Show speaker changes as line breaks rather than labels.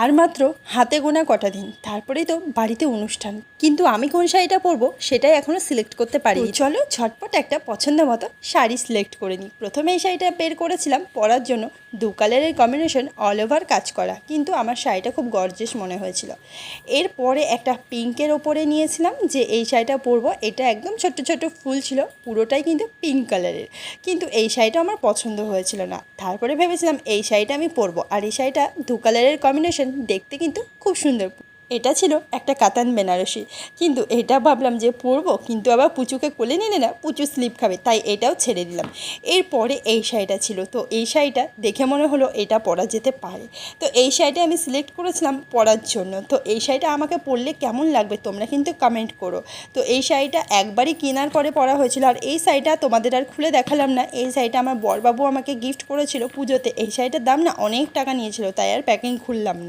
আর মাত্র হাতে গোনা কটা দিন, তারপরেই তো বাড়িতে অনুষ্ঠান। কিন্তু আমি কোন শাড়িটা পরবো সেটাই এখনও সিলেক্ট করতে পারিনি। চলো ঝটপট একটা পছন্দ মতো শাড়ি সিলেক্ট করে নিই। প্রথমে এই শাড়িটা বের করেছিলাম পরার জন্য, দু কালারের কম্বিনেশন অল ওভার কাজ করা, কিন্তু আমার শাড়িটা খুব গর্জিয়াস মনে হয়েছিল। এরপরে একটা পিঙ্কের ওপরে নিয়েছিলাম যে এই শাড়িটা পরবো। এটা একদম ছোট্ট ছোট্ট ফুল ছিল, পুরোটাই কিন্তু পিঙ্ক কালারের, কিন্তু এই শাড়িটা আমার পছন্দ হয়েছিল না। তারপরে ভেবেছিলাম এই শাড়িটা আমি পরবো, আর এই শাড়িটা দু কালারের কম্বিনেশন, দেখতে কিন্তু খুব সুন্দর। এটা ছিল একটা কাতান বেনারসি, কিন্তু এটা ভাবলাম যে পরবো, কিন্তু আবার পুচুকে কোলে নিলে না পুচু স্লিপ খাবে, তাই এটাও ছেড়ে দিলাম। এরপরে এই শাড়িটা ছিল, তো এই শাড়িটা দেখে মনে হলো এটা পরা যেতে পারে, তো এই শাড়িটা আমি সিলেক্ট করেছিলাম পরার জন্য। তো এই শাড়িটা আমাকে পরলে কেমন লাগবে তোমরা কিন্তু কমেন্ট করো। তো এই শাড়িটা একবারই কেনার পরে পরা হয়েছিল, আর এই শাড়িটা তোমাদের আর খুলে দেখালাম না। এই শাড়িটা আমার বরবাবু আমাকে গিফট করেছিল পুজোতে। এই শাড়িটার দাম না অনেক টাকা নিয়েছিল, তাই আর প্যাকিং খুললাম না।